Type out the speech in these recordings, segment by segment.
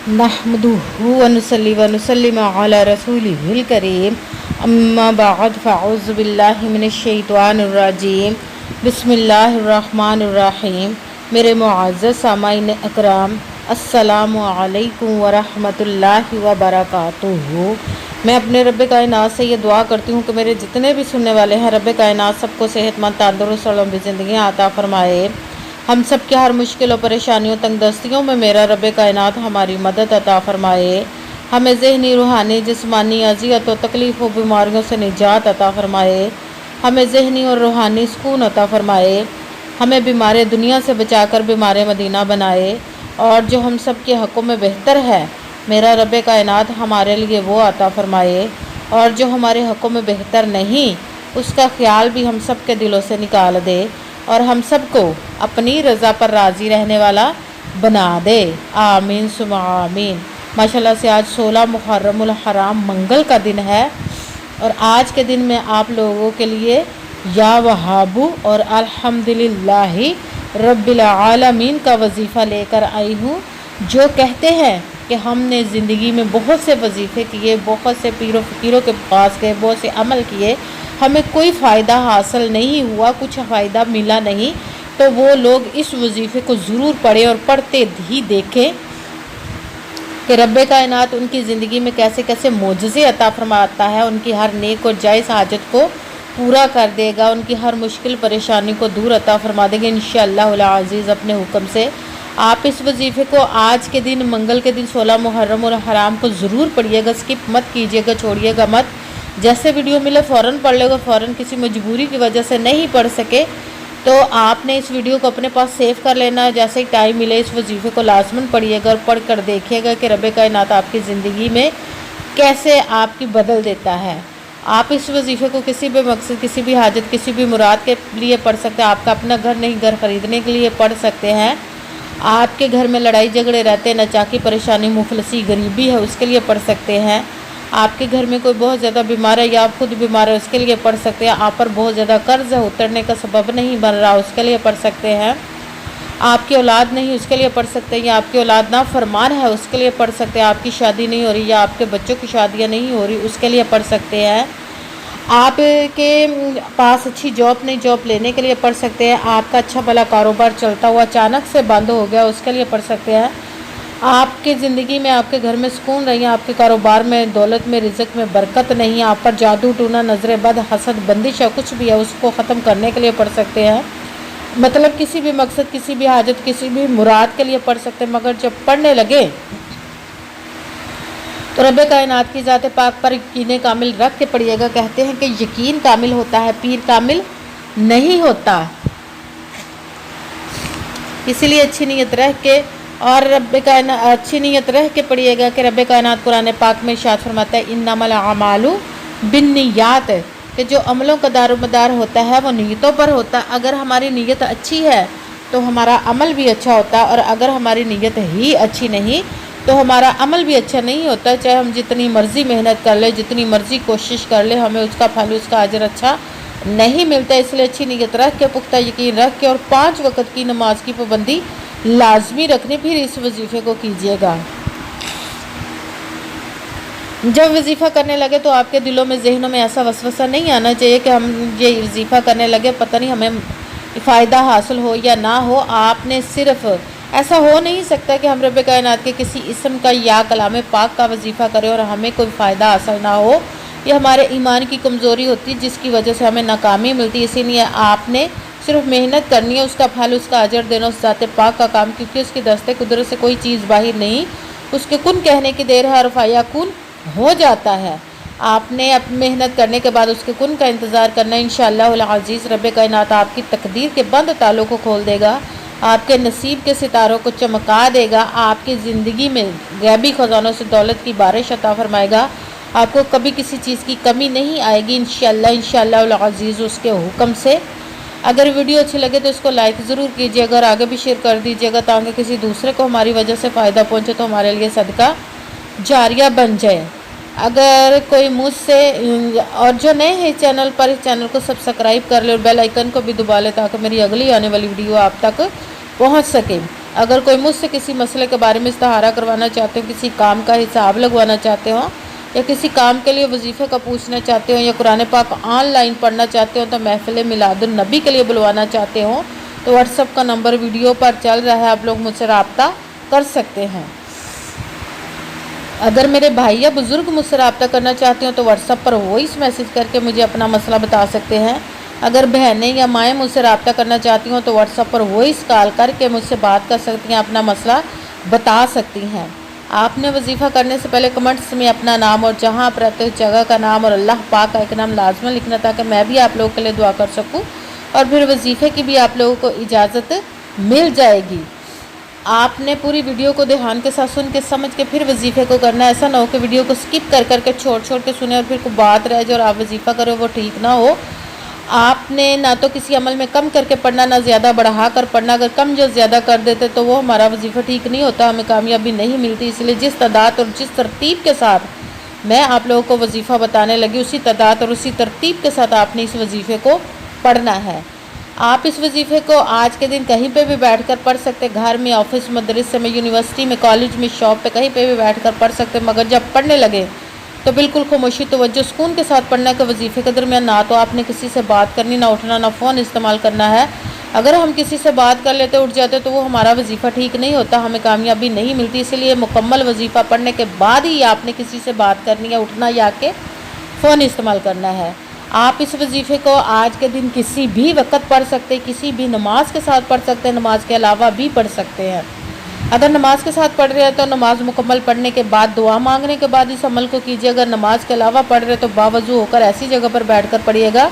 नहमदुहु व नुसल्ली व नुसल्लिमु अला रसूलिहिल करीम अम्मा बाद फ़अऊज़ु बिल्लाहि मिनश शैतानिर रजीम बिस्मिल्लाहिर रहमानिर रहीम। मेरे मुअज़्ज़ज़ सामाईन अकराम, अस्सलामु अलैकुम व रहमतुल्लाहि व बरकातुहू। मैं अपने रब्बे कायनात से ये दुआ करती हूँ कि मेरे जितने भी सुनने वाले हैं, रब्बे कायनात सबको सेहतमंद, तंदुरुस्त और लंबी ज़िंदगी अता फरमाए। हम सब के हर मुश्किल और परेशानियों, तंगदस्तियों में मेरा रब्बे कायनात हमारी मदद अता फरमाए। हमें ज़हनी, रूहानी, जिस्मानी अज़ियत और तकलीफ़ और बीमारियों से निजात अता फरमाए। हमें ज़हनी और रूहानी सुकून अता फरमाए। हमें बीमार दुनिया से बचाकर बीमार मदीना बनाए। और जो हम सब के हक़ों में बेहतर है, मेरा रब्बे कायनात हमारे लिए वो अता फरमाए। और जो हमारे हक़ों में बेहतर नहीं, उसका ख्याल भी हम सब के दिलों से निकाल दे और हम सबको अपनी रज़ा पर राज़ी रहने वाला बना दे। आमीन सुमा आमीन। माशाल्लाह से आज 16 मुहर्रमुल हराम मंगल का दिन है और आज के दिन में आप लोगों के लिए या वहाबू और अल्हम्दुलिल्लाहि रब्बिल आलमीन का वजीफ़ा लेकर आई हूँ, जो कहते हैं कि हमने ज़िंदगी में बहुत से वजीफ़े किए, बहुत से पीरों फ़कीरों के पास गए, बहुत से अमल किए, हमें कोई फ़ायदा हासिल नहीं हुआ, कुछ फ़ायदा मिला नहीं, तो वो लोग इस वजीफ़े को ज़रूर पढ़ें और पढ़ते ही देखें कि रब्बे कायनात उनकी ज़िंदगी में कैसे कैसे मोजज़े अता फरमाता है, उनकी हर नेक और जायज़ हाजत को पूरा कर देगा, उनकी हर मुश्किल परेशानी को दूर अता फरमा देंगे इंशाअल्लाहुल अज़ीज़ अपने हुक्म से। आप इस वजीफ़े को आज के दिन, मंगल के दिन 16 मुहर्रम और हराम को ज़रूर पढ़िएगा, स्किप मत कीजिएगा, छोड़िएगा मत। जैसे वीडियो मिले फ़ौरन पढ़ लेगा, फ़ौरन किसी मजबूरी की वजह से नहीं पढ़ सके तो आपने इस वीडियो को अपने पास सेव कर लेना है। जैसे ही टाइम मिले इस वजीफ़े को लाजमन पढ़िएगा और पढ़ कर देखिएगा कि रब्बे कायनात आपकी ज़िंदगी में कैसे आपकी बदल देता है। आप इस वजीफ़े को किसी भी मकसद, किसी भी हाजत, किसी भी मुराद के लिए पढ़ सकते हैं। आपका अपना घर नहीं, घर ख़रीदने के लिए पढ़ सकते हैं। आपके घर में लड़ाई झगड़े रहते हैं, नचाकी परेशानी, मुफलसी, गरीबी है, उसके लिए पढ़ सकते हैं। आपके घर में कोई बहुत ज़्यादा बीमार है या आप खुद बीमार है, उसके लिए पढ़ सकते हैं। आप पर बहुत ज़्यादा कर्ज है, उतरने का सबब नहीं बन रहा, उसके लिए पढ़ सकते हैं। आपकी औलाद नहीं, उसके लिए पढ़ सकते हैं। या आपकी औलाद ना फरमान है, उसके लिए पढ़ सकते हैं। आपकी शादी नहीं हो रही या आपके बच्चों की शादियाँ नहीं हो रही, उसके लिए पढ़ सकते हैं। आपके पास अच्छी जॉब नहीं, जॉब लेने के लिए पढ़ सकते हैं। आपका अच्छा भला कारोबार चलता हुआ अचानक से बंद हो गया, उसके लिए पढ़ सकते हैं। आपकी ज़िंदगी में, आपके घर में सुकून नहीं है, आपके कारोबार में, दौलत में, रिज़्क़ में बरकत नहीं, आप पर जादू टूना, नज़र बद, हसद, बंदिश है, कुछ भी है, उसको ख़त्म करने के लिए पढ़ सकते हैं। मतलब किसी भी मकसद, किसी भी हाजत, किसी भी मुराद के लिए पढ़ सकते हैं। मगर जब पढ़ने लगे तो रब्बे कायनात की ज़ात पाक पर यकीन कामिल रख के पढ़िएगा। कहते हैं कि यकीन कामिल होता है, पीर कामिल नहीं होता। इसीलिए अच्छी नीयत रह के और रब्बे कायनात अच्छी नीयत रह के पढ़िएगा कि रब्बे कायनात कुरान पाक में इरशाद फरमाता है, इन्नमल अमालु बिन्नियात, कि जो अमलों का दारोमदार होता है वो नीयतों पर होता है। अगर हमारी नीयत अच्छी है तो हमारा अमल भी अच्छा होता है, और अगर हमारी नीयत ही अच्छी नहीं तो हमारा अमल भी अच्छा नहीं होता। चाहे हम जितनी मर्ज़ी मेहनत कर ले, जितनी मर्ज़ी कोशिश कर ले, हमें उसका फल, उसका अजर अच्छा नहीं मिलता। इसलिए अच्छी नीयत रख के, पुख्ता यकीन रख के और 5 वक़्त की नमाज की पाबंदी लाजमी रखने, फिर इस वजीफ़े को कीजिएगा। जब वजीफ़ा करने लगे तो आपके दिलों में, ज़हनों में ऐसा वसवसा नहीं आना चाहिए कि हम ये वजीफ़ा करने लगे, पता नहीं हमें फ़ायदा हासिल हो या ना हो। आपने सिर्फ, ऐसा हो नहीं सकता कि हम रब्बे कायनात के किसी इस्म का या कलाम पाक का वजीफ़ा करें और हमें कोई फ़ायदा हासिल ना हो। ये हमारे ईमान की कमज़ोरी होती है, जिसकी वजह से हमें नाकामी मिलती है। इसीलिए आपने सिर्फ मेहनत करनी है, उसका फल, उसका अजर देना उस ज़ात पाक का काम, क्योंकि उसकी दस्ते कुदरत से कोई चीज़ बाहर नहीं, उसके कुन कहने की देर है और फाया कुन हो जाता है। आपने अब मेहनत करने के बाद उसके कुन का इंतज़ार करना। इंशाअल्लाहुल अज़ीज़ रब्बे कायनात आपकी तकदीर के बंद तालों को खोल देगा, आपके नसीब के सितारों को चमका देगा, आपकी ज़िंदगी में गैबी ख़जानों से दौलत की बारिश अता फरमाएगा। आपको कभी किसी चीज़ की कमी नहीं आएगी इंशाअल्लाहुल अज़ीज़ उसके हुक्म से। अगर वीडियो अच्छी लगे तो इसको लाइक ज़रूर कीजिएगा और आगे भी शेयर कर दीजिएगा, ताकि किसी दूसरे को हमारी वजह से फ़ायदा पहुंचे तो हमारे लिए सदका जारिया बन जाए। अगर कोई मुझसे, और जो नए हैं इस चैनल पर, इस चैनल को सब्सक्राइब कर ले और बेल आइकन को भी दबा ले, ताकि मेरी अगली आने वाली वीडियो आप तक पहुंच सके। اگر کوئی مجھ سے کسی مسئلے کے بارے میں استخارہ کروانا چاہتے ہو، کسی کام کا حساب لگوانا چاہتے ہو، یا کسی کام کے لیے وظیفے کا پوچھنا چاہتے ہو، یا قرآن پاک آن لائن پڑھنا چاہتے ہو، تو محفل میلاد النبی کے لیے بلوانا چاہتے ہو، تو واٹس ایپ کا نمبر ویڈیو پر چل رہا ہے، آپ لوگ مجھ سے رابطہ کر سکتے ہیں۔ اگر میرے بھائی یا بزرگ مجھ سے رابطہ کرنا چاہتے ہوں تو واٹس ایپ پر وائس میسج کر کے مجھے اپنا مسئلہ بتا سکتے ہیں۔ اگر بہنیں یا مائیں مجھ سے رابطہ کرنا چاہتی ہوں تو واٹس ایپ پر وائس کال کر کے مجھ سے بات کر سکتی ہیں، اپنا مسئلہ بتا سکتی ہیں۔ آپ نے وظیفہ کرنے سے پہلے کمنٹس میں اپنا نام اور جہاں آپ رہتے ہو جگہ کا نام اور اللہ پاک کا ایک نام لازماً لکھنا، تاکہ میں بھی آپ لوگوں کے لیے دعا کر سکوں، اور پھر وظیفے کی بھی آپ لوگوں کو اجازت مل جائے گی۔ آپ نے پوری ویڈیو کو دھیان کے ساتھ سن کے سمجھ کے پھر وظیفے کو کرنا ہے۔ ایسا نہ ہو کہ ویڈیو کو سکپ کر کے چھوڑ کے سنیں اور پھر کوئی بات رہ جائے اور آپ وظیفہ کرو، وہ ٹھیک نہ ہو۔ آپ نے نہ تو کسی عمل میں کم کر کے پڑھنا، نہ زیادہ بڑھا کر پڑھنا۔ اگر کم یا زیادہ کر دیتے تو وہ ہمارا وظیفہ ٹھیک نہیں ہوتا، ہمیں کامیابی نہیں ملتی۔ اس لیے جس تعداد اور جس ترتیب کے ساتھ میں آپ لوگوں کو وظیفہ بتانے لگی، اسی تعداد اور اسی ترتیب کے ساتھ آپ نے اس وظیفے کو پڑھنا ہے۔ آپ اس وظیفے کو آج کے دن کہیں پہ بھی بیٹھ کر پڑھ سکتے، گھر میں، آفس، مدرسے میں، یونیورسٹی میں، کالج میں، شاپ پہ، کہیں پہ بھی بیٹھ کر پڑھ سکتے، مگر جب پڑھنے لگے تو بالکل خاموشی، توجہ، سکون کے ساتھ پڑھنا کہ وظیفے کے درمیان نہ تو آپ نے کسی سے بات کرنی، نہ اٹھنا، نہ فون استعمال کرنا ہے۔ اگر ہم کسی سے بات کر لیتے، اٹھ جاتے، تو وہ ہمارا وظیفہ ٹھیک نہیں ہوتا، ہمیں کامیابی نہیں ملتی۔ اسی لیے مکمل وظیفہ پڑھنے کے بعد ہی آپ نے کسی سے بات کرنی ہے، اٹھنا یا کہ فون استعمال کرنا ہے۔ آپ اس وظیفے کو آج کے دن کسی بھی وقت پڑھ سکتے، کسی بھی نماز کے ساتھ پڑھ سکتے، نماز کے علاوہ بھی پڑھ سکتے ہیں۔ اگر نماز کے ساتھ پڑھ رہے ہیں تو نماز مکمل پڑھنے کے بعد دعا مانگنے کے بعد اس عمل کو کیجیے۔ اگر نماز کے علاوہ پڑھ رہے تو باوضو ہو کر ایسی جگہ پر بیٹھ کر پڑھیے گا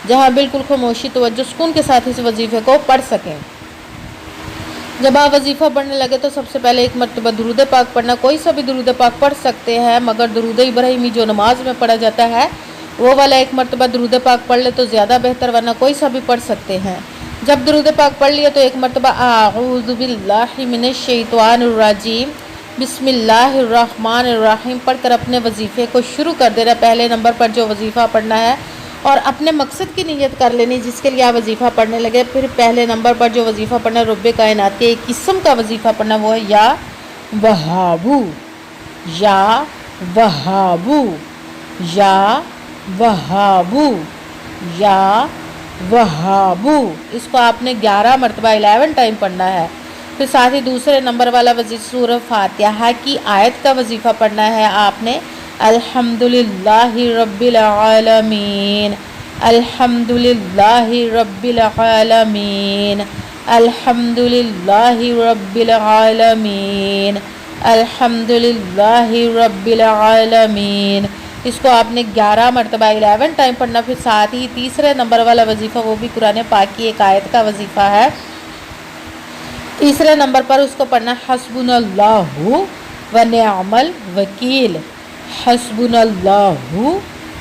جہاں بالکل خاموشی، توجہ، سکون کے ساتھ اس وظیفے کو پڑھ سکیں۔ جب آپ وظیفہ پڑھنے لگے تو سب سے پہلے ایک مرتبہ درود پاک پڑھنا، کوئی سا بھی درود پاک پڑھ سکتے ہیں، مگر درود ابراہیمی جو نماز میں پڑھا جاتا ہے وہ والا ایک مرتبہ درود پاک پڑھ لے تو زیادہ بہتر، ورنہ کوئی سا بھی پڑھ سکتے ہیں۔ جب درود پاک پڑھ لیا تو ایک مرتبہ اعوذ باللہ من الشیطان الرجیم بسم اللہ الرحمن الرحیم پڑھ کر اپنے وظیفے کو شروع کر دینا۔ پہلے نمبر پر جو وظیفہ پڑھنا ہے اور اپنے مقصد کی نیت کر لینی جس کے لیے آپ وظیفہ پڑھنے لگے۔ پھر پہلے نمبر پر جو وظیفہ پڑھنا ہے رب کائنات کے ایک قسم کا وظیفہ پڑھنا، وہ ہے یا وہابو، یا وہابو، یا وہابو، یا وہابو۔ اس کو آپ نے 11 مرتبہ 11 ٹائم پڑھنا ہے۔ پھر ساتھ ہی دوسرے نمبر والا وظیفہ سورہ فاتحہ کی آیت کا وظیفہ پڑھنا ہے آپ نے، الحمدللہ رب العالمین، الحمدللہ رب العالمین، الحمدللہ رب العالمین، الحمدللہ رب العالمین۔ اس کو آپ نے 11 مرتبہ 11 ٹائم پڑھنا۔ پھر ساتھ ہی تیسرے نمبر والا وظیفہ وہ بھی قرآن پاک کی ایک آیت کا وظیفہ ہے۔ تیسرے نمبر پر اس کو پڑھنا حسبنا اللہ و نعم الوکیل، حسبنا اللہ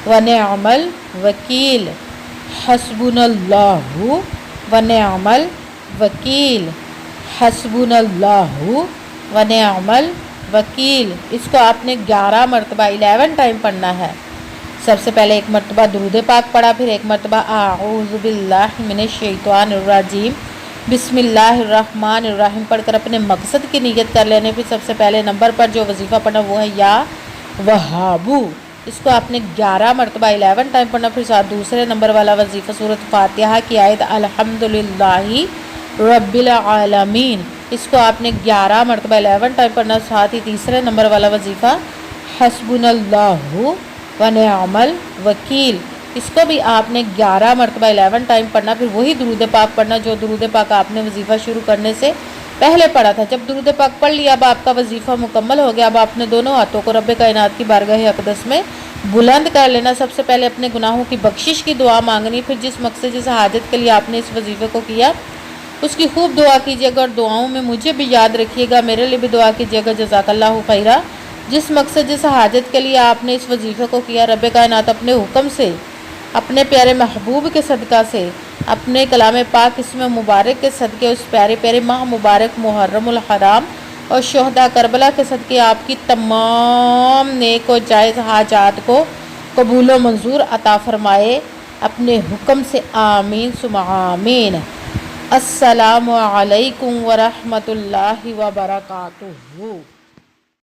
و نعم الوکیل، حسبنا اللہ و نعم الوکیل، حسبنا اللہ و نعم الوکیل۔ اس کو آپ نے 11 مرتبہ 11 ٹائم پڑھنا ہے۔ سب سے پہلے ایک مرتبہ درود پاک پڑھا، پھر ایک مرتبہ اعوذ باللہ من الشیطان الرجیم بسم اللہ الرحمن الرحیم پڑھ کر اپنے مقصد کی نیت کر لینے۔ پھر سب سے پہلے نمبر پر جو وظیفہ پڑھنا وہ ہے یا وہابو، اس کو آپ نے 11 مرتبہ 11 ٹائم پڑھنا۔ پھر ساتھ دوسرے نمبر والا وظیفہ سورۃ فاتحہ کی آیت الحمدللہ رب العالمین، اس کو آپ نے 11 مرتبہ 11 ٹائم پڑھنا۔ ساتھ ہی تیسرے نمبر والا وظیفہ حسبنا اللہ و نعم الوکیل، اس کو بھی آپ نے 11 مرتبہ 11 ٹائم پڑھنا۔ پھر وہی درود پاک پڑھنا جو درود پاک آپ نے وظیفہ شروع کرنے سے پہلے پڑھا تھا۔ جب درود پاک پڑھ لیا، اب آپ کا وظیفہ مکمل ہو گیا۔ اب آپ نے دونوں ہاتھوں کو رب کائنات کی بارگاہ اقدس میں بلند کر لینا۔ سب سے پہلے اپنے گناہوں کی بخشش کی دعا مانگنی، پھر جس مقصد جس حاجت کے لیے آپ نے اس وظیفے کو کیا اس کی خوب دعا کیجیے گا، اور دعاؤں میں مجھے بھی یاد رکھیے گا، میرے لیے بھی دعا کیجیے گا۔ جزاک اللہ خیرہ۔ جس مقصد جس حاجت کے لیے آپ نے اس وظیفے کو کیا، رب کائنات اپنے حکم سے، اپنے پیارے محبوب کے صدقہ سے، اپنے کلام پاک اسم مبارک کے صدقے، اس پیارے پیارے ماہ مبارک محرم الحرام اور شہداء کربلا کے صدقے آپ کی تمام نیک و جائز حاجات کو قبول و منظور عطا فرمائے، اپنے حکم سے آمین ثم آمین۔ السلام علیکم ورحمۃ اللہ وبرکاتہ۔